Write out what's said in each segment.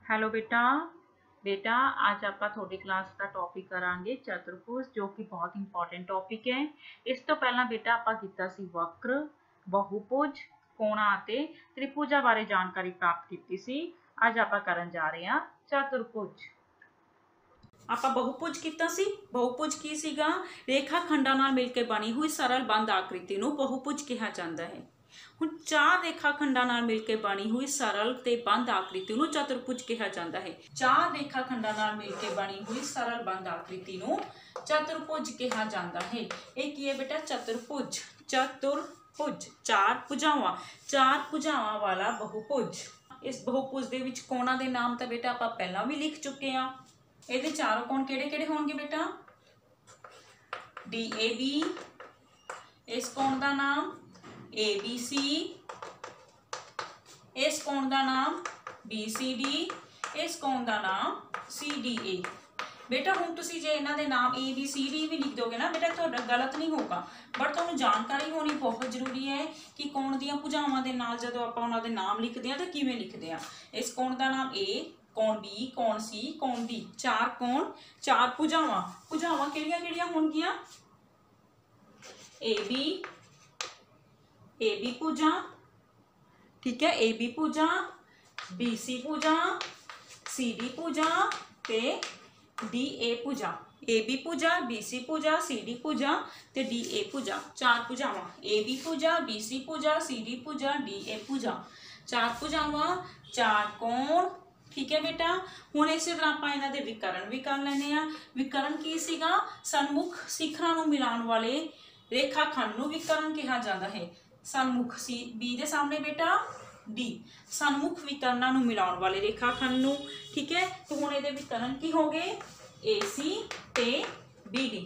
Hello बेटा। बेटा आज आप थोड़ी क्लास का टॉपिक करांगे चतुर्भुज, जो कि बहुत इंपॉर्टेंट टॉपिक है। इस तो पहला बेटा आप कीता सी वक्र, बहुभुज, कोणा ਅਤੇ त्रिभुजा बारे जानकारी प्राप्त की सी। ਅੱਜ ਆਪਾਂ ਕਰਨ ਜਾ ਰਹੇ ਹਾਂ ਚਤੁਰਭੁਜ। ਆਪਾਂ बहुभुज ਕੀਤਾ ਸੀ। बहुभुज ਕੀ ਸੀਗਾ? ਰੇਖਾ ਖੰਡਾਂ ਨਾਲ ਮਿਲ ਕੇ ਬਣੀ ਹੋਈ ਸਰਲ ਬੰਦ ਆਕ੍ਰਿਤੀ ਨੂੰ बहुभुज ਕਿਹਾ ਜਾਂਦਾ ਹੈ। ਹੁਣ ਚਾਰ ਰੇਖਾ ਖੰਡਾਂ ਨਾਲ ਮਿਲ ਕੇ ਬਣੀ ਹੋਈ ਸਰਲ ਤੇ ਬੰਦ ਆਕ੍ਰਿਤੀ ਨੂੰ ਚਤੁਰਭੁਜ ਕਿਹਾ ਜਾਂਦਾ ਹੈ। ਚਾਰ ਰੇਖਾ ਖੰਡਾਂ ਨਾਲ ਮਿਲ ਕੇ ਬਣੀ ਹੋਈ ਸਰਲ ਬੰਦ ਆਕ੍ਰਿਤੀ ਨੂੰ ਚਤੁਰਭੁਜ ਕਿਹਾ ਜਾਂਦਾ ਹੈ। ਇਹ ਕੀ ਹੈ ਬੇਟਾ? ਚਤੁਰਭੁਜ। ਚਤੁਰਭੁਜ ਚਾਰ ਭੁਜਾਵਾਂ ਵਾਲਾ ਬਹੁਭੁਜ। ਇਸ ਬਹੁਭੁਜ ਦੇ ਵਿੱਚ ਕੋਣਾਂ ਦੇ ਨਾਮ ਤਾਂ ਬੇਟਾ ਆਪਾਂ ਪਹਿਲਾਂ ਵੀ ਲਿਖ ਚੁੱਕੇ ਹਾਂ। ਇਹਦੇ ਚਾਰੋਂ ਕੋਣ ਕਿਹੜੇ-ਕਿਹੜੇ ਹੋਣਗੇ ਬੇਟਾ? DAB, ਇਸ ਕੋਣ ਦਾ ਨਾਮ ABC, ਇਸ ਕੋਣ ਦਾ ਨਾਮ BCD, ਇਸ ਕੋਣ ਦਾ ਨਾਮ CDA। बेटा हुण तुसीं जे इन्हां दे नाम ABCD भी लिख दोगे ना बेटा, तुहाडा गलत नहीं होगा, बट तुहानूं जानकारी होनी बहुत जरूरी है कि कोण दीआं भुजावां दे नाल जदों आपां उन्हां दे नाम लिखदे हां तां किवें लिखदे हां। इस कोण दा नाम A, कोण B, कोण C, कोण D। चार कोण, चार भुजावां किहड़ियां-किहड़ियां होणगियां? AB भुजा, ठीक है, AB भुजा, BC भुजा, CD भुजा ते DA भुजा। AB भुजा, BC भुजा, CD भुजा ते DA भुजा। चार भुजावां AB भुजा, BC भुजा, CD भुजा, DA भुजा। चार भुजावां, चार कोण, ठीक है बेटा। हुण इसे तरह आपां इन्हां दे विकरण भी कर लैणे आ। विकरण की सीगा? सन्मुख शिखरां नूं मिलाउण वाले रेखा खंड नूं विकरण कहा जाता है। सन्मुख सी B दे सामने बेटा D, सन्मुख विकरणां नूं मिलाउण वाले रेखा खंड नूं, ठीक है। तो हुण इहदे विकरण की हो गए? AC ते BD।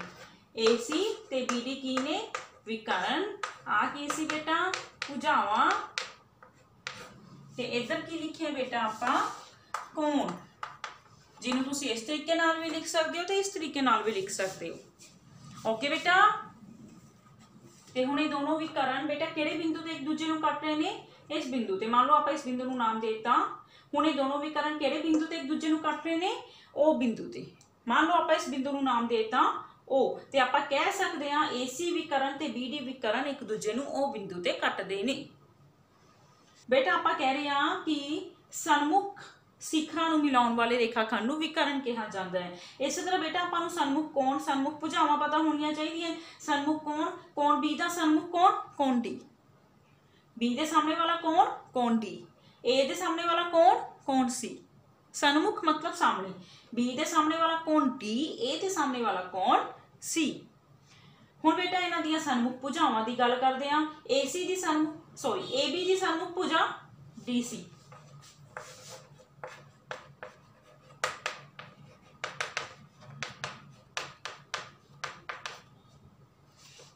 AC ते BD की ने विकरण। आ की सी बेटा? भुजावां। ते इधर की लिखे बेटा आपां? कोण, जिन्हों तुसीं इस तरीके नाल भी लिख सकते हो तो इस तरीके नाल भी लिख सकते हो। ओके बेटा। ते हुण ये दोनों विकरण बेटा किहड़े बिंदु ते एक दूजे नूं कट रहे ने? इस बिंदु ते। मान लो आप इस बिंदु नूं नाम देता, हुण ये दोनों विकरण किहड़े बिंदु ते एक दूजे नूं कट रहे ने? ओ बिंदु ते। मान लो आप इस बिंदु नूं नाम देता ओ, ते आपां कह सकदे हां AC विकरण ते BD विकरण एक दूजे नूं ओ बिंदु ते कटदे ने। बेटा आपां कह रहे हां कि सन्मुख शिखरां नूं मिलाउण वाले रेखा खंड नूं विकरण कहा जाता है। इस तरह बेटा आपां नूं सन्मुख कोण, सन्मुख भुजावां पता होणियां चाहीदियां। सन्मुख कोण, कोण B दा सन्मुख कोण, कोण D। B दे सामने वाला कोण, कोण D। A दे सामने वाला कोण, कोण C। सन्मुख मतलब सामने। B दे सामने वाला कोण D, A दे सामने वाला कोण C। हुण बेटा इन्हां दीयां सन्मुख भुजावां दी गल करदे हां। AC दी सन्मुख AB दी सन्मुख भुजा DC।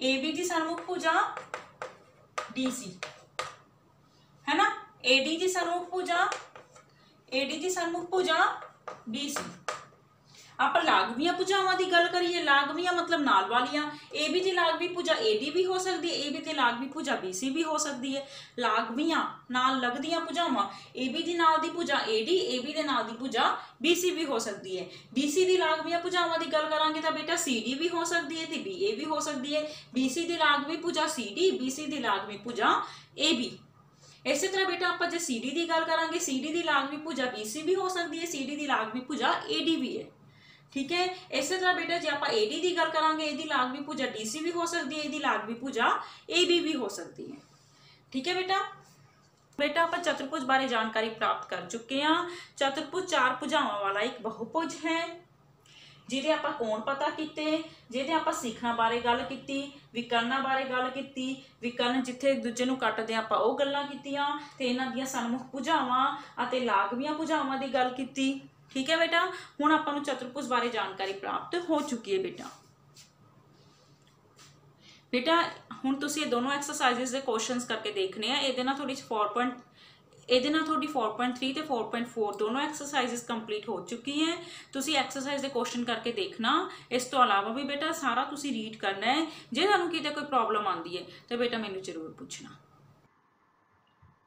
AB दी सन्मुख भुजा DC है ना। AD दी सन्मुख भुजा, AD दी सन्मुख भुजा BC। आप लागवियां भुजावां दी गल करिए, लागवियां मतलब नाल वालियां। AB दी लागवी भुजा AD भी हो सकती है, AB दी लागवी भुजा BC भी हो सकती है। लागवियां नाल लगदियां भुजावां, AB दी नाल दी भुजा AD, AB दे नाल दी भुजा BC भी हो सकती है। BC दी लागवियां भुजावां दी गल करांगे तां बेटा CD भी हो सकती है ते BA भी हो सकती है। BC दी लागवी भुजा CD, BC दी लागवी भुजा AB। इस तरह बेटा आप जो CD की गल करांगे, CD की लागवी भुजा BC भी हो सकती है, CD की लागवी भुजा AD भी है, ठीक है। इस तरह बेटा जो आप AD की गल करांगे, ਇਹਦੀ लागवी भुजा DC भी हो सकती है, ਇਹਦੀ लागवी भुजा AB भी हो सकती है, ठीक है बेटा। बेटा आप चतुर्भुज बारे जानकारी प्राप्त कर चुके हैं। चतुर्भुज चार भुजावां वाला एक बहुभुज है, ਜਿਹਦੇ ਆਪਾਂ ਕੋਣ ਪਤਾ ਕੀਤੇ, ਜਿਹਦੇ ਆਪਾਂ ਸਿਖਰਾਂ ਬਾਰੇ ਗੱਲ ਕੀਤੀ, ਵਿਕਰਨਾਂ ਬਾਰੇ ਗੱਲ ਕੀਤੀ, ਵਿਕਰਨ ਜਿੱਥੇ ਇੱਕ ਦੂਜੇ ਨੂੰ ਕੱਟਦੇ ਆਪਾਂ ਉਹ ਗੱਲਾਂ ਕੀਤੀਆਂ, ਤੇ ਇਹਨਾਂ ਦੀਆਂ ਸਨਮੁਖ ਭੁਜਾਵਾਂ ਅਤੇ ਲਾਗਵੀਆਂ ਭੁਜਾਵਾਂ ਦੀ ਗੱਲ ਕੀਤੀ, ठीक है बेटा। हुण आपां नूं चतुर्भुज बारे जानकारी प्राप्त हो चुकी है बेटा। बेटा हुण तुसीं दोनों एक्सरसाइजेस दे क्वेश्चंस करके देखने हैं। ਇਹਦੇ ਨਾਲ थोड़ी 4.3 ਤੇ 4.4 दोनों एक्सरसाइजेस कंप्लीट हो चुकी हैं। तुसीं एक्सरसाइज दे क्वेश्चन करके देखना। इस तो अलावा भी बेटा सारा तुसीं रीड करना है। जे तुहानूं किते कोई प्रॉब्लम आती है तो बेटा मैनूं जरूर पूछना।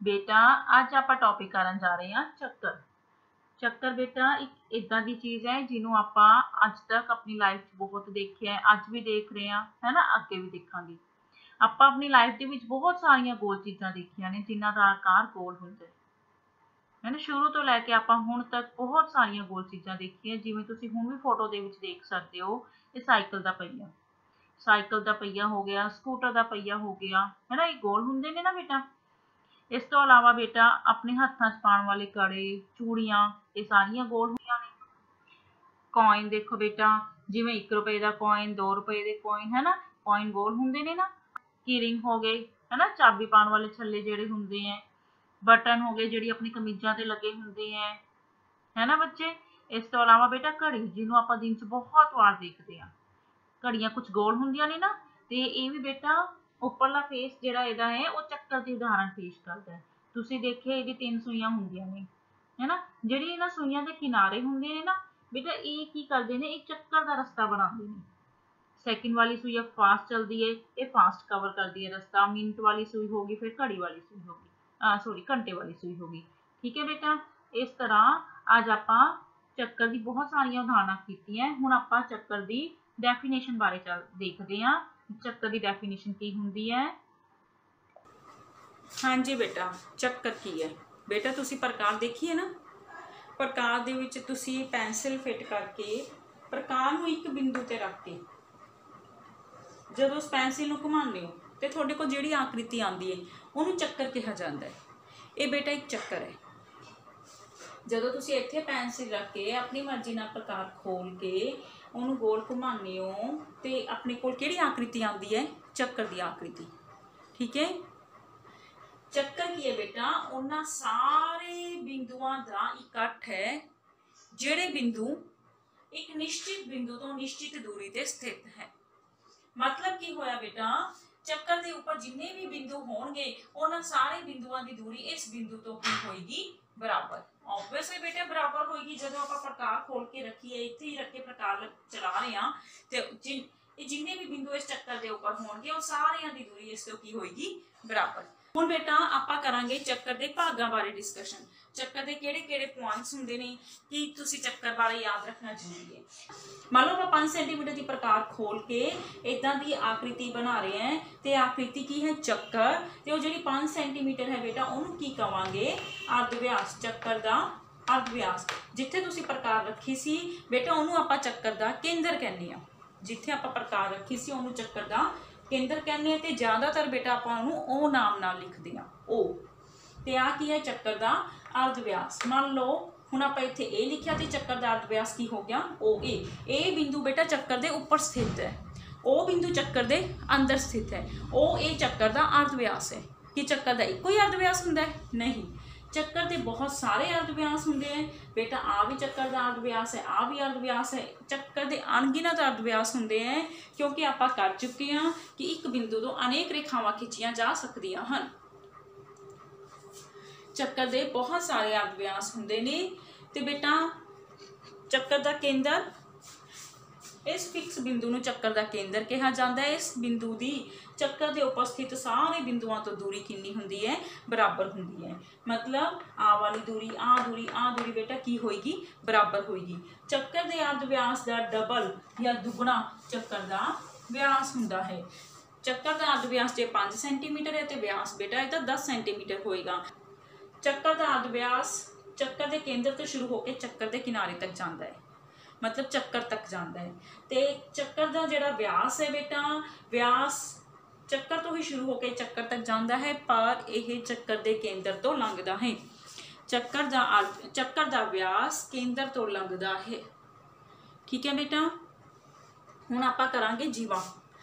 बेटा अज आपां टॉपिक करन जा रहे हैं चक्कर। ਚੱਕਰ ਬੇਟਾ ਇੱਕ ਇਦਾਂ ਦੀ ਚੀਜ਼ ਹੈ ਜਿਹਨੂੰ ਆਪਾਂ ਅੱਜ ਤੱਕ ਆਪਣੀ ਲਾਈਫ 'ਚ ਬਹੁਤ ਦੇਖਿਆ ਹੈ, ਅੱਜ ਵੀ ਦੇਖ ਰਹੇ ਹਾਂ, ਹੈ ਨਾ, ਅੱਗੇ ਵੀ ਦੇਖਾਂਗੇ। ਆਪਾਂ ਆਪਣੀ ਲਾਈਫ ਦੇ ਵਿੱਚ ਬਹੁਤ ਸਾਰੀਆਂ ਗੋਲ ਚੀਜ਼ਾਂ ਦੇਖੀਆਂ ਨੇ ਜਿਨ੍ਹਾਂ ਦਾ ਆਕਾਰ ਗੋਲ ਹੁੰਦਾ ਹੈ ਨਾ। ਸ਼ੁਰੂ ਤੋਂ ਲੈ ਕੇ ਆਪਾਂ ਹੁਣ ਤੱਕ ਬਹੁਤ ਸਾਰੀਆਂ ਗੋਲ ਚੀਜ਼ਾਂ ਦੇਖੀਆਂ, ਜਿਵੇਂ ਤੁਸੀਂ ਹੁਣ ਵੀ ਫੋਟੋ ਦੇ ਵਿੱਚ ਦੇਖ ਸਕਦੇ ਹੋ। ਇਹ ਸਾਈਕਲ ਦਾ ਪਹੀਆ, ਸਾਈਕਲ ਦਾ ਪਹੀਆ ਹੋ ਗਿਆ, ਸਕੂਟਰ ਦਾ ਪਹੀਆ ਹੋ ਗਿਆ, ਹੈ ਨਾ, ਇਹ ਗੋਲ ਹੁੰਦੇ ਨੇ ਨਾ ਬੇਟਾ। ਇਸ ਤੋਂ ਇਲਾਵਾ ਬੇਟਾ ਆਪਣੇ ਹੱਥਾਂ 'ਚ ਪਾਉਣ ਵਾਲੇ ਕੜੇ, ਚੂੜੀਆਂ, ਇਹ ਸਾਰੀਆਂ ਗੋਲ ਹੁੰਦੀਆਂ ਨੇ। ਕੋਇਨ ਦੇਖੋ ਬੇਟਾ, ਜਿਵੇਂ 1 ਰੁਪਏ ਦਾ ਕੋਇਨ, 2 ਰੁਪਏ ਦੇ ਕੋਇਨ, ਹੈ ਨਾ, ਕੋਇਨ ਗੋਲ ਹੁੰਦੇ ਨੇ ਨਾ। ਕੀਰਿੰਗ ਹੋ ਗਏ, ਹੈ ਨਾ, ਚਾਬੀ ਪਾਉਣ ਵਾਲੇ ਛੱਲੇ ਜਿਹੜੇ ਹੁੰਦੇ ਹੈ। ਬਟਨ ਹੋ ਗਏ ਜਿਹੜੀ ਆਪਣੀ ਕਮੀਜ਼ਾਂ ਤੇ ਲੱਗੇ ਹੁੰਦੇ ਹੈ ਨਾ ਬੱਚੇ। ਇਸ ਤੋਂ ਇਲਾਵਾ ਬੇਟਾ ਘੜੀ, ਜਿਹਨੂੰ ਆਪਾਂ ਦਿਨ 'ਚ ਬਹੁਤ ਵਾਰ ਦੇਖਦੇ ਹਾਂ। ਘੜੀਆਂ ਕੁਝ ਗੋਲ ਹੁੰਦੀਆਂ ਨੇ ਨਾ, ਤੇ ਇਹ ਵੀ ਬੇਟਾ ਉੱਪਰਲਾ ਫੇਸ ਜਿਹੜਾ ਇਹਦਾ ਹੈ ਉਹ ਚੱਕਰ ਦੀ ਉਦਾਹਰਣ ਪੇਸ਼ ਕਰਦਾ ਹੈ। ਤੁਸੀਂ ਦੇਖਿਆ ਇਹਦੀ 3 ਸੂਈਆਂ ਹੁੰਦੀਆਂ ਨੇ, ਹੈ ਨਾ। ਜਿਹੜੀ ਇਹਨਾਂ ਸੂਈਆਂ ਦੇ ਕਿਨਾਰੇ ਹੁੰਦੇ ਨੇ ਨਾ ਬੇਟਾ, ਇਹ ਕੀ ਕਰਦੇ ਨੇ, ਇਹ ਚੱਕਰ ਦਾ ਰਸਤਾ ਬਣਾਉਂਦੇ ਨੇ। ਸੈਕਿੰਡ ਵਾਲੀ ਸੂਈ ਫਾਸਟ ਚੱਲਦੀ ਹੈ, ਇਹ ਫਾਸਟ ਕਵਰ ਕਰਦੀ ਹੈ ਰਸਤਾ। ਮਿੰਟ ਵਾਲੀ ਸੂਈ ਹੋ ਗਈ, ਫਿਰ ਘੜੀ ਵਾਲੀ ਸੂਈ ਹੋ ਗਈ, ਸੌਰੀ ਘੰਟੇ ਵਾਲੀ ਸੂਈ ਹੋ ਗਈ। ਠੀਕ ਹੈ ਬੇਟਾ। ਇਸ ਤਰ੍ਹਾਂ ਅੱਜ ਆਪਾਂ ਚੱਕਰ ਦੀ ਬਹੁਤ ਸਾਰੀਆਂ ਉਦਾਹਰਨਾਂ ਕੀਤੀਆਂ। ਹੁਣ ਆਪਾਂ ਚੱਕਰ ਦੀ ਡੈਫੀਨੇਸ਼ਨ ਬਾਰੇ ਦੇਖਦੇ ਹਾਂ। ਚੱਕਰ ਦੀ ਡੈਫੀਨੇਸ਼ਨ ਕੀ ਹੁੰਦੀ ਹੈ। ਹਾਂਜੀ ਬੇਟਾ, ਚੱਕਰ ਕੀ ਹੈ ਬੇਟਾ, ਤੁਸੀਂ ਪ੍ਰਕਾਰ ਦੇਖੀਏ ਨਾ। ਪ੍ਰਕਾਰ ਦੇ ਵਿੱਚ ਤੁਸੀਂ ਪੈਨਸਿਲ ਫਿੱਟ ਕਰਕੇ ਪ੍ਰਕਾਰ ਨੂੰ ਇੱਕ ਬਿੰਦੂ ਤੇ ਰੱਖ ਕੇ ਜਦੋਂ ਉਸ ਪੈਨਸਿਲ ਨੂੰ ਘੁਮਾਉਂਦੇ ਹੋ ਤੇ ਤੁਹਾਡੇ ਕੋਲ ਜਿਹੜੀ ਆਕ੍ਰਿਤੀ ਆਉਂਦੀ ਹੈ ਉਹਨੂੰ ਚੱਕਰ ਕਿਹਾ ਜਾਂਦਾ ਹੈ। ਇਹ ਬੇਟਾ ਇੱਕ ਚੱਕਰ ਹੈ। ਜਦੋਂ ਤੁਸੀਂ ਇੱਥੇ ਪੈਨਸਿਲ ਰੱਖ ਕੇ ਆਪਣੀ ਮਰਜ਼ੀ ਨਾਲ ਪ੍ਰਕਾਰ ਖੋਲ ਕੇ ਉਹਨੂੰ ਗੋਲ ਘੁਮਾਉਂਦੇ ਹੋ ਤੇ ਆਪਣੇ ਕੋਲ ਕਿਹੜੀ ਆਕ੍ਰਿਤੀ ਆਉਂਦੀ ਹੈ, ਚੱਕਰ ਦੀ ਆਕ੍ਰਿਤੀ। ਠੀਕ ਹੈ। ਚੱਕਰ ਕੀ ਹੈ ਬੇਟਾ, ਉਹਨਾਂ ਸਾਰੇ ਬਿੰਦੂਆਂ ਦਾ ਇਕੱਠ ਹੈ ਜਿਹੜੇ ਬਿੰਦੂ ਇੱਕ ਨਿਸ਼ਚਿਤ ਬਿੰਦੂ ਤੋਂ ਨਿਸ਼ਚਿਤ ਦੂਰੀ ਤੇ ਸਥਿਤ ਹੈ। ਮਤਲਬ ਕੀ ਹੋਇਆ ਬੇਟਾ, ਚੱਕਰ ਦੇ ਉੱਪਰ ਜਿੰਨੇ ਵੀ ਬਿੰਦੂ ਹੋਣਗੇ ਉਹਨਾਂ ਸਾਰੇ ਬਿੰਦੂਆਂ ਦੀ ਦੂਰੀ ਇਸ ਬਿੰਦੂ ਤੋਂ ਕੀ ਹੋਏਗੀ, ਬਰਾਬਰ। ਆਬਵੀਅਸਲੀ ਬੇਟਾ ਬਰਾਬਰ ਹੋਏਗੀ। ਜਦੋਂ ਆਪਾਂ ਪ੍ਰਕਾਰ ਖੋਲ ਕੇ ਰੱਖੀਏ, ਇੱਥੇ ਹੀ ਰੱਖ ਕੇ ਪ੍ਰਕਾਰ ਚਲਾ ਰਹੇ ਹਾਂ ਤੇ ਜਿੰਨੇ ਵੀ ਬਿੰਦੂ ਇਸ ਚੱਕਰ ਦੇ ਉੱਪਰ ਹੋਣਗੇ ਉਹ ਸਾਰਿਆਂ ਦੀ ਦੂਰੀ ਇਸ ਤੋਂ ਕੀ ਹੋਏਗੀ, ਬਰਾਬਰ। ਹੁਣ ਬੇਟਾ ਆਪਾਂ ਕਰਾਂਗੇ ਚੱਕਰ ਦੇ ਭਾਗਾਂ ਬਾਰੇ ਡਿਸਕਸ਼ਨ। ਚੱਕਰ ਦੇ ਕਿਹੜੇ ਕਿਹੜੇ ਪੁਆਇੰਟਸ ਹੁੰਦੇ ਨੇ, ਕੀ ਤੁਸੀਂ ਚੱਕਰ ਬਾਰੇ ਯਾਦ ਰੱਖਣਾ ਜ਼ਰੂਰੀ ਹੈ। ਮੰਨ ਲਓ ਆਪਾਂ 5 ਸੈਂਟੀਮੀਟਰ ਦੀ ਪ੍ਰਕਾਰ ਖੋਲ ਕੇ ਇਦਾਂ ਦੀ ਆਕ੍ਰਿਤੀ ਬਣਾ ਰਹੇ ਹਾਂ ਤੇ ਆਕ੍ਰਿਤੀ ਕੀ ਹੈ, ਚੱਕਰ। ਤੇ ਉਹ ਜਿਹੜੀ 5 ਸੈਂਟੀਮੀਟਰ ਹੈ ਬੇਟਾ ਉਹਨੂੰ ਕੀ ਕਵਾਂਗੇ, ਅਰਧ ਵਿਆਸ। ਚੱਕਰ ਦਾ ਅਰਧ ਵਿਆਸ। ਜਿੱਥੇ ਤੁਸੀਂ ਪ੍ਰਕਾਰ ਰੱਖੀ ਸੀ ਬੇਟਾ ਉਹਨੂੰ ਆਪਾਂ ਚੱਕਰ ਦਾ ਕੇਂਦਰ ਕਹਿੰਦੇ ਹਾਂ। ਜਿੱਥੇ ਆਪਾਂ ਪ੍ਰਕਾਰ ਰੱਖੀ ਸੀ ਉਹਨੂੰ ਚੱਕਰ ਦਾ ਕੇਂਦਰ ਕਹਿੰਦੇ ਆ। ਤੇ ਜ਼ਿਆਦਾਤਰ ਬੇਟਾ ਆਪਾਂ ਉਹਨੂੰ ਉਹ ਨਾਮ ਨਾਲ ਲਿਖਦੇ ਆ, ਉਹ। ਤੇ ਆ ਕੀ ਹੈ, ਚੱਕਰ ਦਾ ਅਰਧ ਵਿਆਸ। ਮੰਨ ਲਓ ਹੁਣ ਆਪਾਂ ਇੱਥੇ ਇਹ ਲਿਖਿਆ ਤੇ ਚੱਕਰ ਦਾ ਅਰਧ ਵਿਆਸ ਕੀ ਹੋ ਗਿਆ, ਉਹ ਏ। ਇਹ ਬਿੰਦੂ ਬੇਟਾ ਚੱਕਰ ਦੇ ਉੱਪਰ ਸਥਿਤ ਹੈ, ਉਹ ਬਿੰਦੂ ਚੱਕਰ ਦੇ ਅੰਦਰ ਸਥਿਤ ਹੈ। ਉਹ ਇਹ ਚੱਕਰ ਦਾ ਅਰਧ ਵਿਆਸ ਹੈ। ਕਿ ਚੱਕਰ ਦਾ ਇੱਕੋ ਹੀ ਅਰਧ ਵਿਆਸ ਹੁੰਦਾ ਹੈ? ਨਹੀਂ, ਚੱਕਰ ਦੇ ਬਹੁਤ ਸਾਰੇ ਅਰਧ ਵਿਆਸ ਹੁੰਦੇ ਹੈ ਬੇਟਾ। ਆ ਵੀ ਚੱਕਰ ਦਾ ਅਰਧ ਵਿਆਸ ਹੈ, ਆ ਵੀ ਅਰਧ ਵਿਆਸ ਹੈ। ਚੱਕਰ ਦੇ ਅਣਗਿਣਤ ਅਰਧ ਵਿਆਸ ਹੁੰਦੇ ਹੈ, ਕਿਉਂਕਿ ਆਪਾਂ ਕਰ ਚੁੱਕੇ ਹਾਂ ਕਿ ਇੱਕ ਬਿੰਦੂ ਤੋਂ ਅਨੇਕ ਰੇਖਾਵਾਂ ਖਿੱਚੀਆਂ ਜਾ ਸਕਦੀਆਂ ਹਨ। ਚੱਕਰ ਦੇ ਬਹੁਤ ਸਾਰੇ ਅਰਧ ਵਿਆਸ ਹੁੰਦੇ ਨੇ। ਤੇ ਬੇਟਾ ਚੱਕਰ ਦਾ ਕੇਂਦਰ, ਇਸ ਫਿਕਸ ਬਿੰਦੂ ਨੂੰ ਚੱਕਰ ਦਾ ਕੇਂਦਰ ਕਿਹਾ ਜਾਂਦਾ ਹੈ। ਇਸ ਬਿੰਦੂ ਦੀ ਚੱਕਰ ਦੇ ਉੱਪਰ ਸਥਿਤ ਸਾਰੇ ਬਿੰਦੂਆਂ ਤੋਂ ਦੂਰੀ ਕਿੰਨੀ ਹੁੰਦੀ ਹੈ, ਬਰਾਬਰ ਹੁੰਦੀ ਹੈ। ਮਤਲਬ ਆ ਵਾਲੀ ਦੂਰੀ, ਆ ਦੂਰੀ ਬੇਟਾ ਕੀ ਹੋਏਗੀ, ਬਰਾਬਰ ਹੋਏਗੀ। ਚੱਕਰ ਦੇ ਅਰਧ ਵਿਆਸ ਦਾ ਡਬਲ ਜਾਂ ਦੁੱਗਣਾ ਚੱਕਰ ਦਾ ਵਿਆਸ ਹੁੰਦਾ ਹੈ। ਚੱਕਰ ਦਾ ਅਰਧ ਵਿਆਸ ਜੇ 5 ਸੈਂਟੀਮੀਟਰ ਹੈ ਤੇ ਵਿਆਸ ਬੇਟਾ ਇਹਦਾ 10 ਸੈਂਟੀਮੀਟਰ ਹੋਏਗਾ। ਚੱਕਰ ਦਾ ਅਰਧ ਵਿਆਸ ਚੱਕਰ ਦੇ ਕੇਂਦਰ ਤੋਂ ਸ਼ੁਰੂ ਹੋ ਕੇ ਚੱਕਰ ਦੇ ਕਿਨਾਰੇ ਤੱਕ ਜਾਂਦਾ ਹੈ, ਮਤਲਬ ਚੱਕਰ ਤੱਕ ਜਾਂਦਾ ਹੈ। ਤੇ ਚੱਕਰ ਦਾ ਜਿਹੜਾ ਵਿਆਸ ਹੈ ਬੇਟਾ, ਵਿਆਸ ਚੱਕਰ ਤੋਂ ਹੀ ਸ਼ੁਰੂ ਹੋ ਕੇ ਚੱਕਰ ਤੱਕ ਜਾਂਦਾ ਹੈ, ਪਰ ਇਹ ਚੱਕਰ ਦੇ ਕੇਂਦਰ ਤੋਂ ਲੰਘਦਾ ਹੈ। ਚੱਕਰ ਦਾ ਵਿਆਸ ਕੇਂਦਰ ਤੋਂ ਲੰਘਦਾ ਹੈ। ਠੀਕ ਹੈ ਬੇਟਾ। ਹੁਣ ਆਪਾਂ ਕਰਾਂਗੇ ਜੀਵਾ।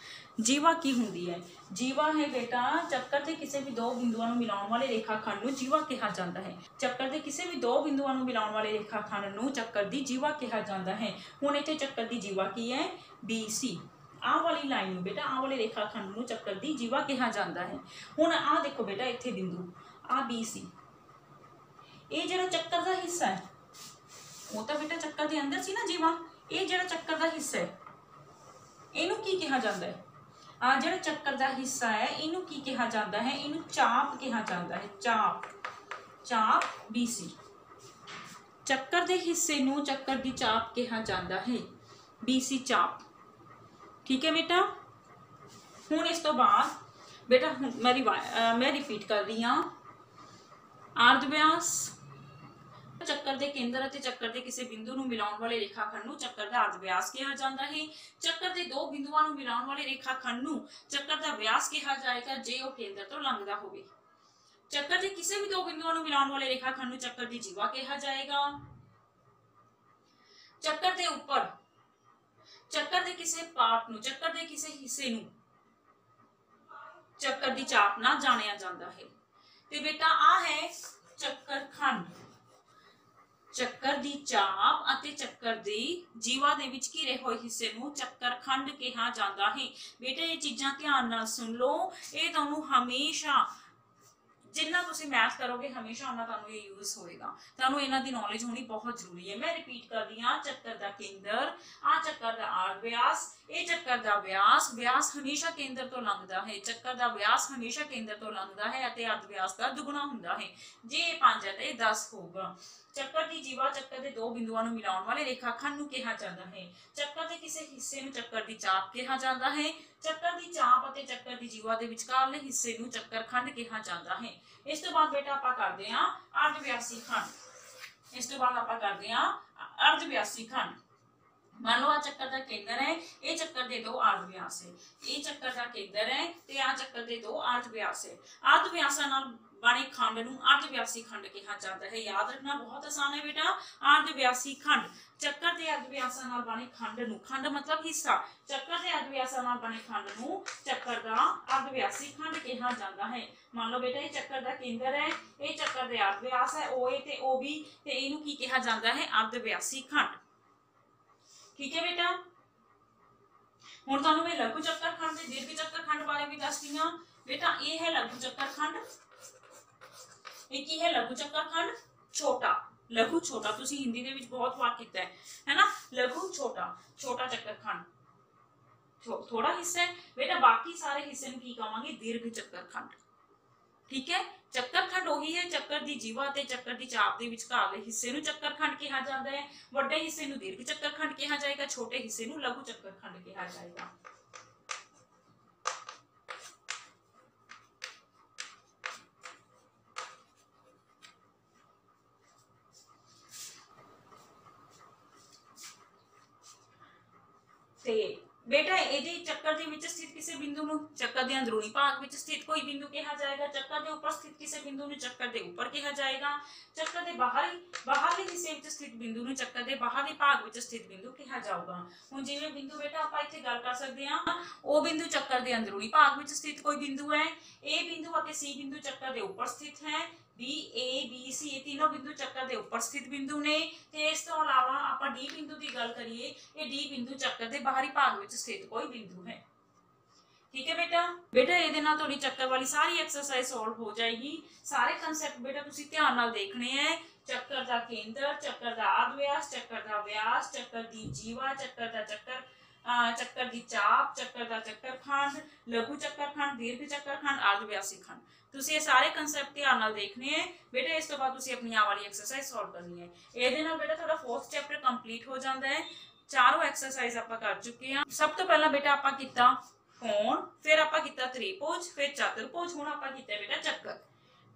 ਜੀਵਾ ਕੀ ਹੁੰਦੀ ਹੈ? ਜੀਵਾ ਹੈ ਬੇਟਾ ਚੱਕਰ ਦੇ ਕਿਸੇ ਵੀ ਦੋ ਬਿੰਦੂਆਂ ਨੂੰ ਮਿਲਾਉਣ ਵਾਲੇ ਰੇਖਾਖੰਡ ਨੂੰ ਜੀਵਾ ਕਿਹਾ ਜਾਂਦਾ ਹੈ। ਚੱਕਰ ਦੇ ਕਿਸੇ ਵੀ ਦੋ ਬਿੰਦੂਆਂ ਨੂੰ ਮਿਲਾਉਣ ਵਾਲੇ ਰੇਖਾਖੰਡ ਨੂੰ ਚੱਕਰ ਦੀ ਜੀਵਾ ਕਿਹਾ ਜਾਂਦਾ ਹੈ। ਹੁਣ ਇੱਥੇ ਚੱਕਰ ਦੀ ਜੀਵਾ ਕੀ ਹੈ, BC। ਆਹ ਵਾਲੀ ਲਾਈਨ ਨੂੰ ਬੇਟਾ, ਆਹ ਵਾਲੇ ਰੇਖਾਖੰਡ ਨੂੰ ਚੱਕਰ ਦੀ ਜੀਵਾ ਕਿਹਾ ਜਾਂਦਾ ਹੈ। ਹੁਣ ਆਹ ਦੇਖੋ ਬੇਟਾ ਇੱਥੇ ਬਿੰਦੂ ਆ BC, ਇਹ ਜਿਹੜਾ ਚੱਕਰ ਦਾ ਹਿੱਸਾ ਹੈ ਉਹ ਤਾਂ ਬੇਟਾ ਚੱਕਰ ਦੇ ਅੰਦਰ ਸੀ ਨਾ ਜੀਵਾ। ਇਹ ਜਿਹੜਾ ਚੱਕਰ ਦਾ ਹਿੱਸਾ ਹੈ ਇਹਨੂੰ ਕੀ ਕਿਹਾ ਜਾਂਦਾ ਹੈ? ਆ ਜਿਹੜਾ ਚੱਕਰ ਦਾ ਹਿੱਸਾ ਹੈ ਇਹਨੂੰ ਕੀ ਕਿਹਾ ਜਾਂਦਾ ਹੈ? ਇਹਨੂੰ ਚਾਪ ਕਿਹਾ ਜਾਂਦਾ ਹੈ। ਚਾਪ BC। ਚੱਕਰ ਦੇ ਹਿੱਸੇ ਨੂੰ ਚੱਕਰ ਦੀ ਚਾਪ ਕਿਹਾ ਜਾਂਦਾ ਹੈ, BC ਚਾਪ। ठीक है बेटा। ਹੁਣ ਇਸ ਤੋਂ ਬਾਅਦ बेटा मैं रिपीट कर रही हाँ, आर्ध व्यास ਚੱਕਰ ਦੇ ਕੇਂਦਰ ਅਤੇ ਚੱਕਰ ਦੇ ਕਿਸੇ ਬਿੰਦੂ ਨੂੰ ਮਿਲਾਉਣ ਵਾਲੇ ਰੇਖਾਖੰਡ ਨੂੰ ਚੱਕਰ ਦਾ ਅਰਧ ਵਿਆਸ ਕਿਹਾ ਜਾਂਦਾ ਹੈ। ਚੱਕਰ ਦੇ ਦੋ ਬਿੰਦੂਆਂ ਨੂੰ ਮਿਲਾਉਣ ਵਾਲੇ ਰੇਖਾਖੰਡ ਨੂੰ ਚੱਕਰ ਦਾ ਵਿਆਸ ਕਿਹਾ ਜਾਏਗਾ ਜੇ ਉਹ ਕੇਂਦਰ ਤੋਂ ਲੰਘਦਾ ਹੋਵੇ। ਚੱਕਰ ਦੇ ਕਿਸੇ ਵੀ ਦੋ ਬਿੰਦੂਆਂ ਨੂੰ ਮਿਲਾਉਣ ਵਾਲੇ ਰੇਖਾਖੰਡ ਨੂੰ ਚੱਕਰ ਦੀ ਜੀਵਾ ਕਿਹਾ ਜਾਏਗਾ। ਚੱਕਰ ਦੇ ਉੱਪਰ ਚੱਕਰ ਦੇ ਕਿਸੇ ਪਾਰਟ ਨੂੰ, ਚੱਕਰ ਦੇ ਕਿਸੇ ਹਿੱਸੇ ਨੂੰ ਚੱਕਰ ਦੀ ਚਾਪ ਨਾਲ ਜਾਣਿਆ ਜਾਂਦਾ ਹੈ। ਤੇ ਬੇਟਾ ਆ ਹੈ ਚੱਕਰ ਖੰਡ। ਚੱਕਰ ਦੀ ਚਾਪ ਅਤੇ ਚੱਕਰ ਦੀ ਜੀਵਾ ਦੇ ਵਿੱਚ ਘਿਰੇ ਹੋਏ ਹਿੱਸੇ ਨੂੰ ਚੱਕਰ ਖੰਡ ਕਿਹਾ ਜਾਂਦਾ ਹੈ। ਬੇਟਾ ਇਹ ਚੀਜ਼ਾਂ ਧਿਆਨ ਨਾਲ ਸੁਣ ਲਓ, ਇਹ ਤੁਹਾਨੂੰ ਹਮੇਸ਼ਾ जिन्ना तुसी मैथ करोगे हमेशा उन्ना तुहानू ये यूज होएगा। तुहानू इन्हां दी नॉलेज होनी बहुत जरूरी है। मैं रिपीट कर दी हां, चक्कर दा केंद्र, आ चक्कर दा आर्ध व्यास, ये चक्कर दा व्यास, व्यास हमेशा केंद्र तो लंघदा है, चक्कर दा व्यास हमेशा केंद्र तो लंघदा है अते अर्ध व्यास दा दुगना हुंदा है। जे 5 है ते 10 होगा। ਚੱਕਰ ਦੀ ਜੀਵਾ ਚੱਕਰ ਦੇ ਦੋ ਬਿੰਦੂਆਂ ਨੂੰ ਮਿਲਾਉਣ ਵਾਲੇ ਰੇਖਾਖੰਡ ਨੂੰ ਕਿਹਾ ਜਾਂਦਾ ਹੈ। ਚੱਕਰ ਦੇ ਕਿਸੇ ਹਿੱਸੇ ਨੂੰ ਚੱਕਰ ਦੀ ਚਾਪ ਕਿਹਾ ਜਾਂਦਾ ਹੈ। ਚੱਕਰ ਦੀ ਚਾਪ ਅਤੇ ਚੱਕਰ ਦੀ ਜੀਵਾ ਦੇ ਵਿਚਕਾਰਲੇ ਹਿੱਸੇ ਨੂੰ ਚੱਕਰ ਖੰਡ ਕਿਹਾ ਜਾਂਦਾ ਹੈ। ਇਸ ਤੋਂ ਬਾਅਦ ਬੇਟਾ ਆਪਾਂ ਕਰਦੇ ਹਾਂ ਅਰਧ ਵਿਆਸੀ ਖੰਡ। ਇਸ ਤੋਂ ਬਾਅਦ ਆਪਾਂ ਕਰਦੇ ਹਾਂ ਅਰਧ ਵਿਆਸੀ ਖੰਡ। मान लो आ चक्कर का केंद्र है, ये चक्कर दे दो अर्ध व्यास है, ये चक्कर का केंद्र है ते आ चक्कर दे दो अर्ध व्यास है। अर्ध व्यासां नाल बने खंड नूं अर्ध व्यासी खंड कहा जाता है। याद रखना बहुत आसान है बेटा। अर्ध व्यासी खंड चक्कर दे अर्ध व्यासां नाल बने खंड नूं, खंड मतलब हिस्सा, चक्कर दे अर्ध व्यासां नाल बने खंड नूं चक्कर दा अर्ध व्यासी खंड कहा जाता है। मान लो बेटा ये चक्कर का केंद्र है, ये चक्कर दे अर्ध व्यास है, OA ते OB ते इहनूं की कहा जाता है अर्ध व्यासी खंड। ठीक है बेटा। हुण तुहानूं मैं लघु चक्कर खंड ते दीर्घ चक्कर खंड बारे भी दस दी हां। बेटा ये है लघु चक्कर खंड, ये की है लघु चक्कर खंड, छोटा लघु छोटा, तुसीं हिंदी दे विच बहुत वार कीता है ना, लघु छोटा, छोटा चक्कर खंड थोड़ा हिस्सा है बेटा, बाकी सारे हिस्से नूं की कहांगे दीर्घ चक्कर खंड। ठीक है। ਚੱਕਰ ਖੰਡ ਉਹੀ ਹੈ, ਚੱਕਰ ਦੀ ਜੀਵਾ ਤੇ ਚੱਕਰ ਦੀ ਚਾਪ ਦੇ ਵਿਚਕਾਰਲੇ ਹਿੱਸੇ ਨੂੰ ਚੱਕਰ ਖੰਡ ਕਿਹਾ ਜਾਂਦਾ ਹੈ। ਵੱਡੇ ਹਿੱਸੇ ਨੂੰ ਦੀਰਘ ਚੱਕਰ ਖੰਡ ਕਿਹਾ ਜਾਏਗਾ, ਛੋਟੇ ਹਿੱਸੇ ਨੂੰ ਲਘੂ ਚੱਕਰ ਖੰਡ ਕਿਹਾ ਜਾਏਗਾ। ਤੇ बेटा ਇਹਦੇ ਚੱਕਰ ਦੇ ਵਿੱਚ ਸਥਿਤ ਕਿਸੇ ਬਿੰਦੂ ਨੂੰ ਚੱਕਰ ਦੇ ਅੰਦਰੂਨੀ ਭਾਗ ਵਿੱਚ ਸਥਿਤ ਕੋਈ ਬਿੰਦੂ ਕਿਹਾ ਜਾਏਗਾ। ਚੱਕਰ ਦੇ ਉੱਪਰ ਸਥਿਤ ਕਿਸੇ ਬਿੰਦੂ ਨੂੰ ਚੱਕਰ ਦੇ ਉੱਪਰ ਕਿਹਾ ਜਾਏਗਾ। ਚੱਕਰ ਦੇ ਬਾਹਰਲੇ ਹਿੱਸੇ ਵਿੱਚ ਸਥਿਤ ਬਿੰਦੂ ਨੂੰ ਚੱਕਰ ਦੇ ਬਾਹਰਲੇ ਭਾਗ ਵਿੱਚ ਸਥਿਤ ਬਿੰਦੂ ਕਿਹਾ ਜਾਊਗਾ। ਹੁਣ ਜਿਵੇਂ ਬਿੰਦੂ ਬੇਟਾ ਆਪਾਂ ਇੱਥੇ ਗੱਲ ਕਰ ਸਕਦੇ ਹਾਂ, ਉਹ ਬਿੰਦੂ ਚੱਕਰ ਦੇ ਅੰਦਰੂਨੀ ਭਾਗ ਵਿੱਚ ਸਥਿਤ ਕੋਈ ਬਿੰਦੂ ਹੈ। A ਬਿੰਦੂ ਅਤੇ C ਬਿੰਦੂ ਚੱਕਰ ਦੇ ਉੱਪਰ ਸਥਿਤ ਹੈ। B, A, B, C ਇਹ तीनों बिंदु चक्कर के ऊपर स्थित बिंदु ने। ते इस तो अलावा आप D बिंदु की गल करिए, ये D बिंदु चक्कर के बाहरी भाग में स्थित कोई बिंदु है। ठीक है बेटा। बेटा ये नाल तुहाडी चक्कर वाली सारी एक्सरसाइज सॉल्व हो जाएगी। सारे कंसैप्ट बेटा तुसीं ध्यान नाल देखने हैं। चक्कर का केंद्र, चक्कर का अर्ध व्यास, चक्कर का व्यास, चक्कर की जीवा, चक्कर का चक्कर, चक्कर की चाप, चक्कर का चक्कर खंड, लघु चक्कर खंड, दीर्घ चक्कर खंड, अर्ध व्यासी खंड। तुसीं ये सारे कंसैप्ट ध्यान नाल देखने हैं बेटा। इस तो बाद तुसीं अपनी आ वाली एक्सरसाइज सॉल्व करनी है। ਇਹਦੇ ਨਾਲ बेटा थोड़ा 4th चैप्टर कंप्लीट हो जाता है। चारों एक्सरसाइज ਆਪਾਂ ਕਰ ਚੁੱਕੇ ਹਾਂ। ਸਭ ਤੋਂ ਪਹਿਲਾਂ बेटा ਆਪਾਂ ਕੀਤਾ ਕੋਣ, ਫਿਰ ਆਪਾਂ ਕੀਤਾ ਤ੍ਰਿਭੁਜ, ਫਿਰ ਚਤੁਰਭੁਜ, ਹੁਣ ਆਪਾਂ ਕੀਤਾ बेटा ਚੱਕਰ।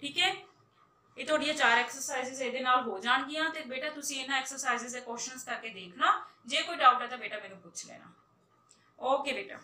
ਠੀਕ ਹੈ। ਇਹ ਤੁਹਾਡੀਆਂ ਚਾਰ ਐਕਸਰਸਾਈਜ਼ਸ ਇਹਦੇ ਨਾਲ ਹੋ ਜਾਣਗੀਆਂ ਤੇ बेटा ਤੁਸੀਂ ਇਹਨਾਂ ਐਕਸਰਸਾਈਜ਼ਸ ਦੇ ਕੁਐਸਚਨਸ ਕਰਕੇ ਦੇਖਣਾ। ਜੇ ਕੋਈ ਡਾਊਟ ਹੈ ਤਾਂ बेटा ਮੈਨੂੰ ਪੁੱਛ ਲੈਣਾ। ओके बेटा।